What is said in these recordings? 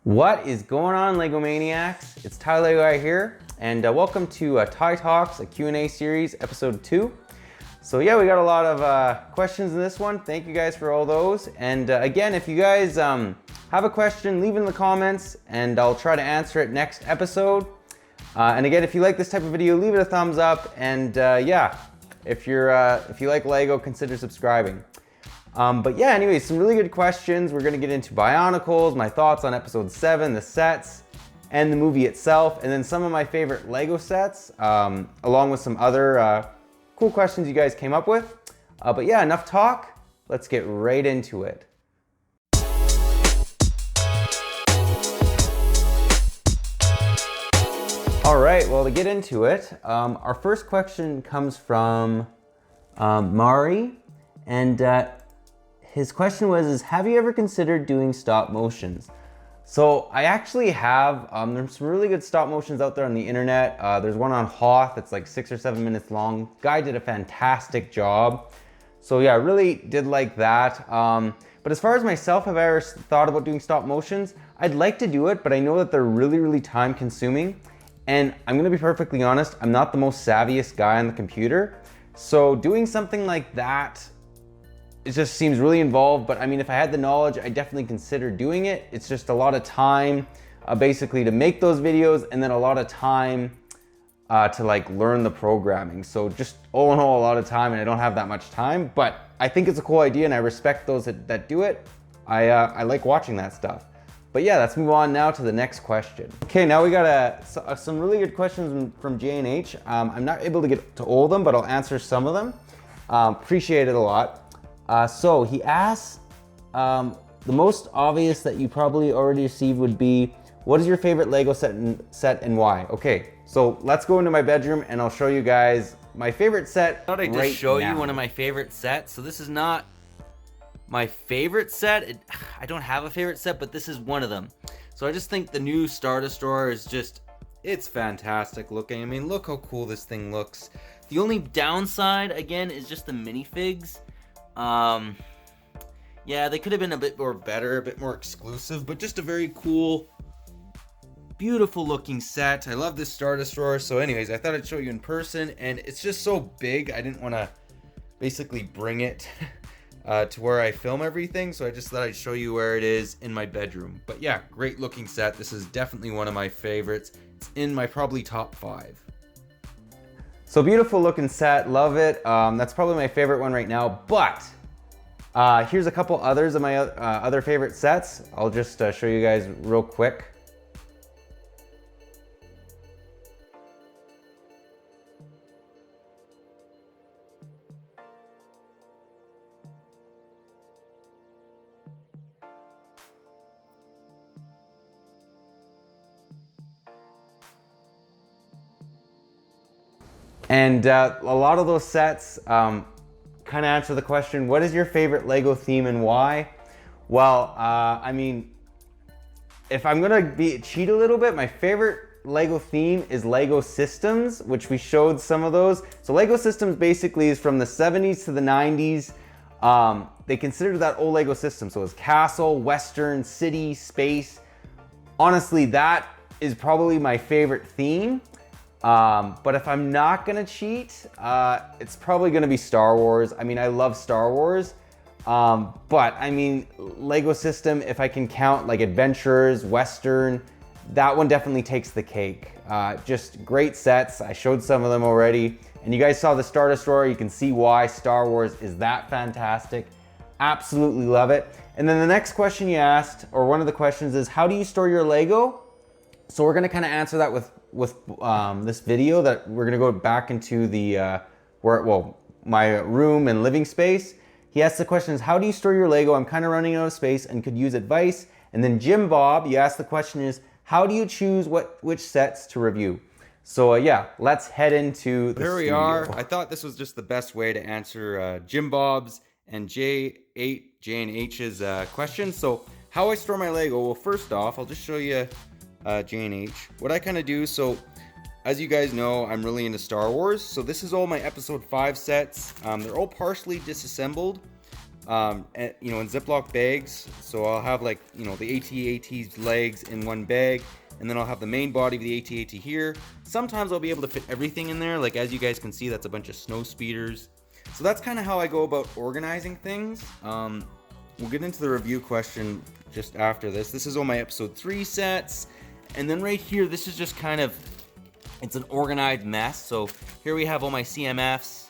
What is going on, Lego Maniacs? It's Ty Lego Guy here, and welcome to Ty Talks, a Q&A series, episode 2. So yeah, we got a lot of questions in this one. Thank you guys for all those. And again, if you guys have a question, leave it in the comments, and I'll try to answer it next episode. And again, if you like this type of video, leave it a thumbs up. And yeah, if you like Lego, consider subscribing. But yeah, anyways, some really good questions. We're gonna get into Bionicles, my thoughts on episode 7, the sets, and the movie itself, and then some of my favorite Lego sets, along with some other cool questions you guys came up with. But yeah, enough talk. Let's get right into it. All right, well, to get into it, our first question comes from Mari, and his question was, have you ever considered doing stop motions? So I actually have. There's some really good stop motions out there on the internet. There's one on Hoth that's like 6 or 7 minutes long. Guy did a fantastic job. So yeah, I really did like that. But as far as myself, have I ever thought about doing stop motions? I'd like to do it, but I know that they're really, really time consuming. And I'm gonna be perfectly honest, I'm not the most savviest guy on the computer. So doing something like that, it just seems really involved. But I mean, if I had the knowledge, I definitely consider doing it. It's just a lot of time basically to make those videos, and then a lot of time to like learn the programming. So just all in all, a lot of time, and I don't have that much time, but I think it's a cool idea and I respect those that do it. I like watching that stuff. But yeah, let's move on now to the next question. Okay, now we got some really good questions from J&H. I'm not able to get to all of them, but I'll answer some of them. Appreciate it a lot. So he asks, the most obvious that you probably already received would be, what is your favorite Lego set and why? Okay, so let's go into my bedroom and I'll show you guys my favorite set. I thought I'd just show you one of my favorite sets. So this is not my favorite set. I don't have a favorite set, but this is one of them. So I just think the new Star Destroyer is just, it's fantastic looking. I mean, look how cool this thing looks. The only downside, again, is just the minifigs. Yeah, they could have been a bit more better, a bit more exclusive, but just a very cool, beautiful looking set. I love this Star Destroyer. So anyways, I thought I'd show you in person, and it's just so big. I didn't want to basically bring it to where I film everything. So I just thought I'd show you where it is in my bedroom. But yeah, great looking set. This is definitely one of my favorites. It's in my probably top 5. So beautiful looking set, love it. That's probably my favorite one right now, but here's a couple others of my other favorite sets. I'll just show you guys real quick. And a lot of those sets kind of answer the question, what is your favorite Lego theme and why? Well, I mean, if I'm gonna cheat a little bit, my favorite Lego theme is Lego Systems, which we showed some of those. So Lego Systems basically is from the 70s to the 90s. They considered that old Lego system. So it's castle, western, city, space. Honestly, that is probably my favorite theme. But if I'm not gonna cheat, it's probably gonna be Star Wars. I mean, I love Star Wars. But I mean, Lego system, if I can count like Adventurers, Western, that one definitely takes the cake. Just great sets. I showed some of them already. And you guys saw the Star Destroyer. You can see why Star Wars is that fantastic. Absolutely love it. And then the next question you asked, or one of the questions is, how do you store your Lego? So we're gonna kind of answer that with this video that we're gonna go back into the my room and living space. He asked the questions, how do you store your Lego? I'm kind of running out of space and could use advice. And then Jim Bob, you asked the question is, how do you choose which sets to review? So yeah, let's head into the Here we studio. are. I thought this was just the best way to answer Jim Bob's and J&H's questions. So how I store my Lego? Well, first off, I'll just show you J&H. What I kind of do, so as you guys know, I'm really into Star Wars. So this is all my episode 5 sets. They're all partially disassembled. and, you know, in Ziploc bags. So I'll have like, you know, the AT-AT's legs in one bag, and then I'll have the main body of the AT-AT here. Sometimes I'll be able to fit everything in there. Like, as you guys can see, that's a bunch of snow speeders. So that's kind of how I go about organizing things. We'll get into the review question just after this. This is all my episode 3 sets. And then right here, this is just kind of, it's an organized mess. So here we have all my CMFs.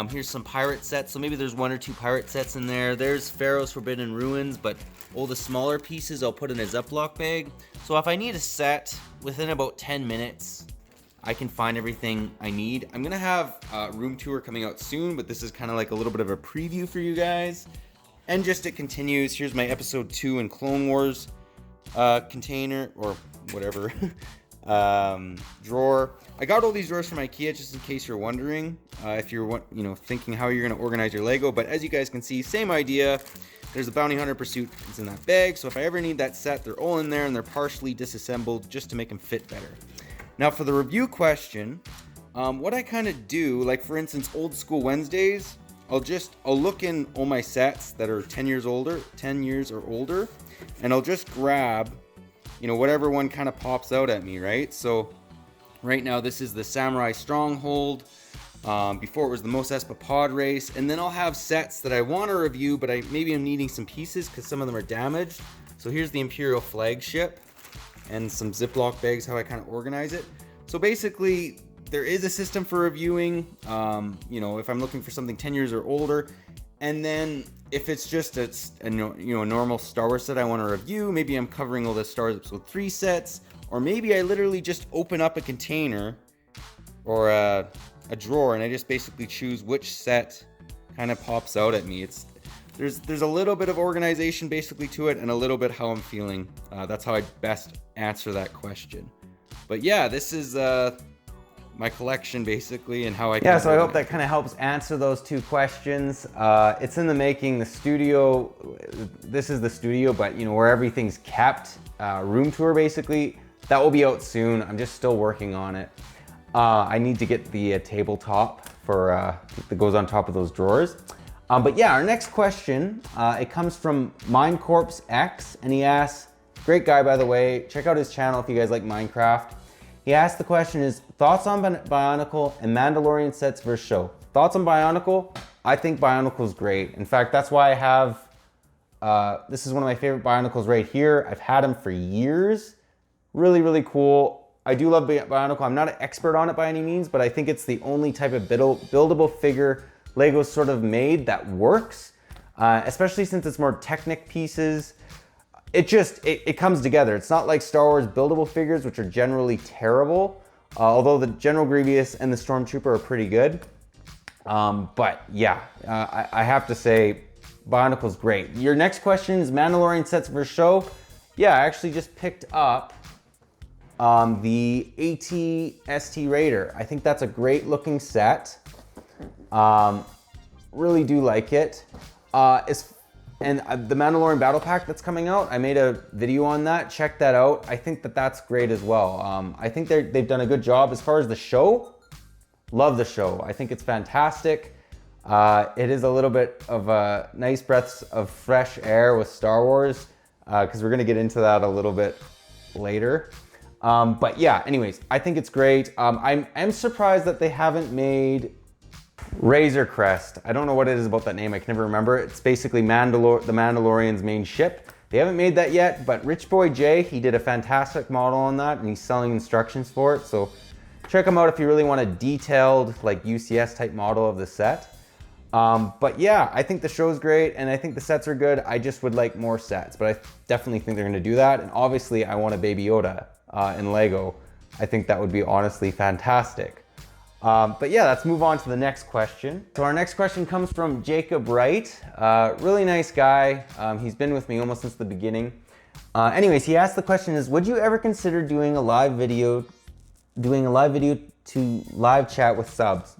Here's some pirate sets. So maybe there's 1 or 2 pirate sets in there. There's Pharaoh's Forbidden Ruins, but all the smaller pieces I'll put in a Ziploc bag. So if I need a set within about 10 minutes, I can find everything I need. I'm gonna have a room tour coming out soon, but this is kind of like a little bit of a preview for you guys. And just it continues. Here's my episode 2 in Clone Wars container, or whatever, drawer. I got all these drawers from IKEA, just in case you're wondering, if you're, you know, thinking how you're gonna organize your Lego. But as you guys can see, same idea. There's a Bounty Hunter Pursuit, it's in that bag. So if I ever need that set, they're all in there, and they're partially disassembled just to make them fit better. Now for the review question, what I kind of do, like for instance, Old School Wednesdays, I'll look in all my sets that are 10 years or older, and I'll just grab, you know, whatever one kind of pops out at me, right? So right now this is the Samurai Stronghold. Before it was the Mos Espa Pod Race, and then I'll have sets that I want to review, but maybe I'm needing some pieces because some of them are damaged. So here's the Imperial Flagship and some Ziploc bags, how I kind of organize it. So basically, there is a system for reviewing, you know, if I'm looking for something 10 years or older. And then if it's just a normal Star Wars set I want to review, maybe I'm covering all the Star Wars Episode 3 sets, or maybe I literally just open up a container or a drawer, and I just basically choose which set kind of pops out at me. There's a little bit of organization basically to it, and a little bit how I'm feeling. That's how I best answer that question. But yeah, this is my collection basically, and how I so I hope that kind of helps answer those 2 questions. It's in the making. The studio, this is the studio, but you know, where everything's kept, room tour basically, that will be out soon. I'm just still working on it. I need to get the tabletop for that goes on top of those drawers. But yeah, our next question, it comes from Minecorpse X, and he asks, great guy by the way, check out his channel if you guys like Minecraft. He asked, the question is, thoughts on Bionicle and Mandalorian sets versus show? Thoughts on Bionicle? I think Bionicle's great. In fact, that's why I have, this is one of my favorite Bionicles right here. I've had them for years. Really, really cool. I do love Bionicle. I'm not an expert on it by any means, but I think it's the only type of buildable figure Lego's sort of made that works, especially since it's more Technic pieces. It comes together. It's not like Star Wars buildable figures, which are generally terrible, although the General Grievous and the Stormtrooper are pretty good. But yeah, I have to say, Bionicle's great. Your next question is Mandalorian sets versus show. Yeah, I actually just picked up the AT-ST Raider. I think that's a great looking set. Really do like it. And the Mandalorian Battle Pack that's coming out, I made a video on that. Check that out. I think that's great as well. I think they've done a good job. As far as the show, love the show. I think it's fantastic. It is a little bit of a nice breaths of fresh air with Star Wars, because we're gonna get into that a little bit later. But yeah, anyways, I think it's great. I'm surprised that they haven't made Razor Crest. I don't know what it is about that name. I can never remember. It's basically the Mandalorian's main ship. They haven't made that yet, but Rich Boy Jay, he did a fantastic model on that, and he's selling instructions for it. So check him out if you really want a detailed, like UCS type model of the set. But yeah, I think the show's great, and I think the sets are good. I just would like more sets, but I definitely think they're gonna do that. And obviously I want a Baby Yoda in Lego. I think that would be honestly fantastic. But yeah, let's move on to the next question. So our next question comes from Jacob Wright. Really nice guy. He's been with me almost since the beginning. Anyways, he asked the question is, would you ever consider doing a live video to live chat with subs?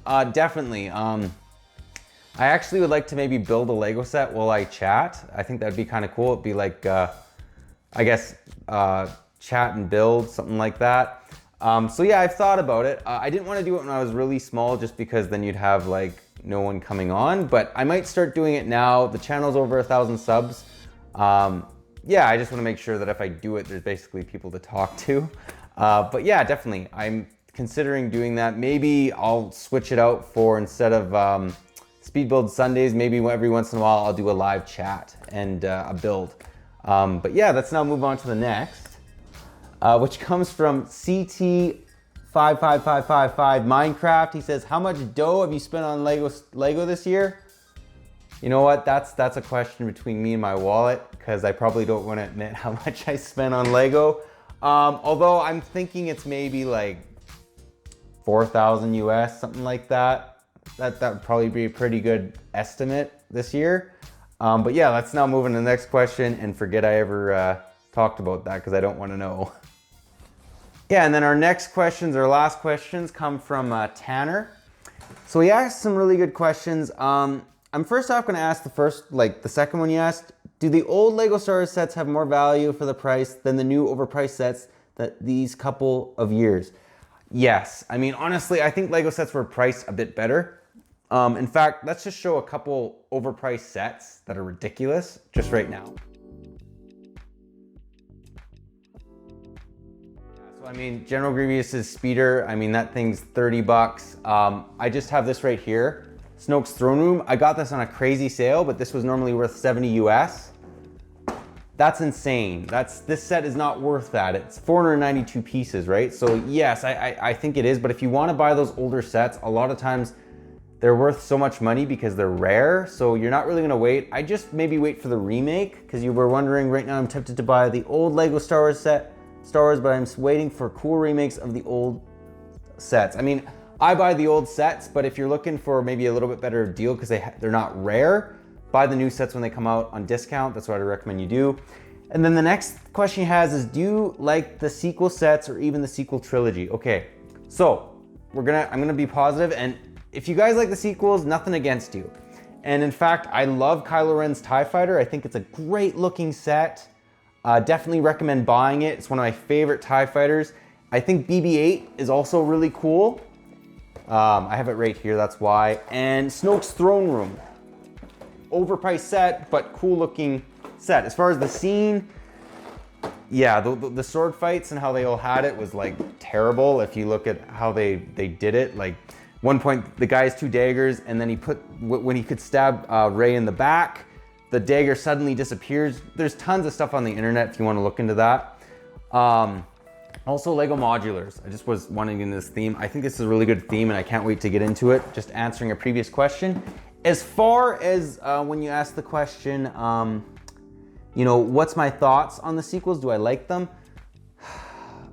Definitely. I actually would like to maybe build a Lego set while I chat. I think that'd be kind of cool. It'd be like, I guess, chat and build, something like that. So yeah, I've thought about it. I didn't want to do it when I was really small, just because then you'd have like, no one coming on, but I might start doing it now. The channel's over 1,000 subs. Yeah, I just want to make sure that if I do it, there's basically people to talk to. But yeah, definitely, I'm considering doing that. Maybe I'll switch it out for, instead of speed build Sundays, maybe every once in a while I'll do a live chat and a build. But yeah, let's now move on to the next, which comes from CT55555 Minecraft. He says, how much dough have you spent on Lego this year? You know what, that's a question between me and my wallet, because I probably don't want to admit how much I spent on Lego. Although I'm thinking it's maybe like 4,000 US, something like that. That would probably be a pretty good estimate this year. But yeah, let's now move on to the next question and forget I ever talked about that, because I don't want to know. Yeah, and then our last questions come from Tanner. So he asked some really good questions. I'm first off going to ask the second one you asked. Do the old Lego Star Wars sets have more value for the price than the new overpriced sets that these couple of years? Yes. I mean, honestly, I think Lego sets were priced a bit better. In fact, let's just show a couple overpriced sets that are ridiculous just right now. So I mean, General Grievous's speeder, I mean, that thing's 30 bucks. I just have this right here. Snoke's Throne Room. I got this on a crazy sale, but this was normally worth 70 US. That's insane. This set is not worth that. It's 492 pieces, right? So yes, I think it is, but if you want to buy those older sets, a lot of times they're worth so much money because they're rare, so you're not really gonna wait. I just maybe wait for the remake, because you were wondering, right now I'm tempted to buy the old Lego Star Wars, but I'm waiting for cool remakes of the old sets. I mean, I buy the old sets, but if you're looking for maybe a little bit better deal because they're not rare, buy the new sets when they come out on discount. That's what I recommend you do. And then the next question he has is, do you like the sequel sets or even the sequel trilogy? Okay, so I'm gonna be positive, and if you guys like the sequels, nothing against you. And in fact, I love Kylo Ren's TIE Fighter. I think it's a great looking set. Definitely recommend buying it. It's one of my favorite TIE Fighters. I think BB-8 is also really cool. I have it right here, that's why. And Snoke's Throne Room. Overpriced set, but cool looking set. As far as the scene, yeah, the sword fights and how they all had it was like terrible. If you look at how they did it, like one point the guy has 2 daggers, and then when he could stab Rey in the back, the dagger suddenly disappears. There's tons of stuff on the internet if you want to look into that. Also, Lego modulars. I just was wanting in this theme. I think this is a really good theme, and I can't wait to get into it. Just answering a previous question. As far as when you asked the question, you know, what's my thoughts on the sequels? Do I like them?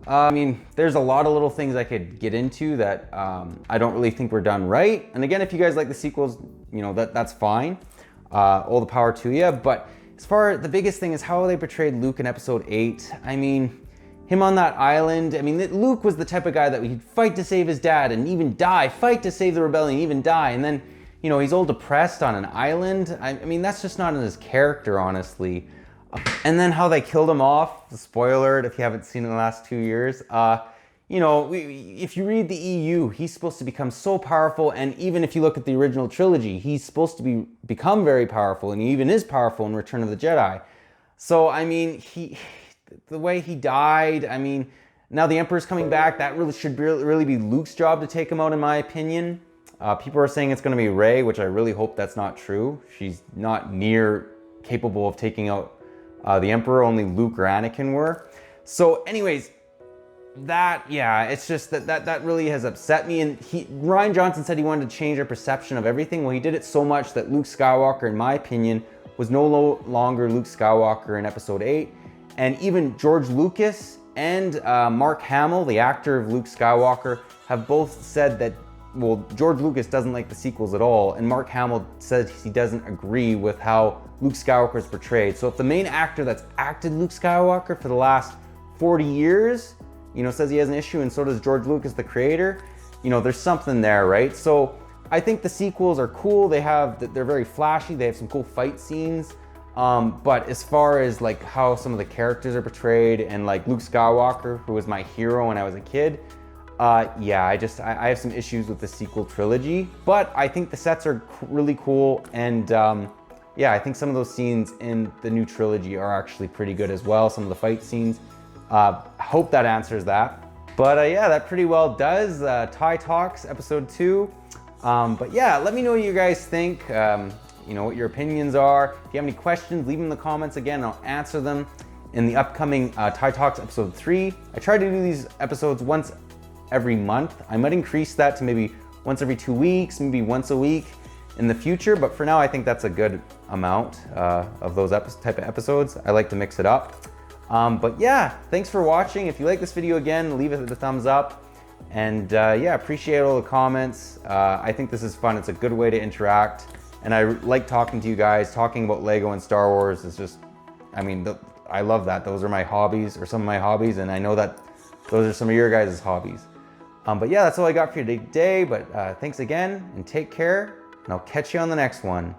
I mean, there's a lot of little things I could get into that I don't really think were done right. And again, if you guys like the sequels, you know, that's fine. All the power to you. But as far as the biggest thing is how they portrayed Luke in Episode 8. I mean, him on that island. I mean, Luke was the type of guy that he'd fight to save his dad and even die, fight to save the rebellion, even die. And then, you know, he's all depressed on an island. I mean, that's just not in his character, honestly. And then how they killed him off, spoiler alert if you haven't seen it in the last 2 years. You know, if you read the EU, he's supposed to become so powerful, and even if you look at the original trilogy, he's supposed to become very powerful, and he even is powerful in Return of the Jedi. So, I mean, the way he died, I mean, now the Emperor's coming back, that should really be Luke's job to take him out, in my opinion. People are saying it's going to be Rey, which I really hope that's not true. She's not near capable of taking out the Emperor, only Luke or Anakin were. So anyways, it's just that really has upset me. And Rian Johnson said he wanted to change our perception of everything. Well, he did it so much that Luke Skywalker, in my opinion, was no longer Luke Skywalker in Episode 8. And even George Lucas and Mark Hamill, the actor of Luke Skywalker, have both said that, well, George Lucas doesn't like the sequels at all, and Mark Hamill said he doesn't agree with how Luke Skywalker is portrayed. So if the main actor that's acted Luke Skywalker for the last 40 years, you know, says he has an issue, and so does George Lucas, the creator, you know, there's something there, right? So I think the sequels are cool. They're very flashy. They have some cool fight scenes. But as far as like how some of the characters are portrayed, and like Luke Skywalker, who was my hero when I was a kid, Yeah, I have some issues with the sequel trilogy, but I think the sets are really cool, and yeah, I think some of those scenes in the new trilogy are actually pretty good as well, some of the fight scenes. I hope that answers that. But yeah, that pretty well does Tie Talks episode 2. But yeah, let me know what you guys think, you know, what your opinions are. If you have any questions, leave them in the comments again, and I'll answer them in the upcoming Tie Talks episode 3. I try to do these episodes once every month. I might increase that to maybe once every 2 weeks, maybe once a week in the future, but for now I think that's a good amount of those type of episodes. I like to mix it up. But yeah, thanks for watching. If you like this video, again, leave it a thumbs up. And yeah, appreciate all the comments. I think this is fun. It's a good way to interact. And I like talking to you guys. Talking about Lego and Star Wars is just, I mean, I love that. Those are my hobbies, or some of my hobbies, and I know that those are some of your guys' hobbies. But yeah, that's all I got for you today. But thanks again, and take care, and I'll catch you on the next one.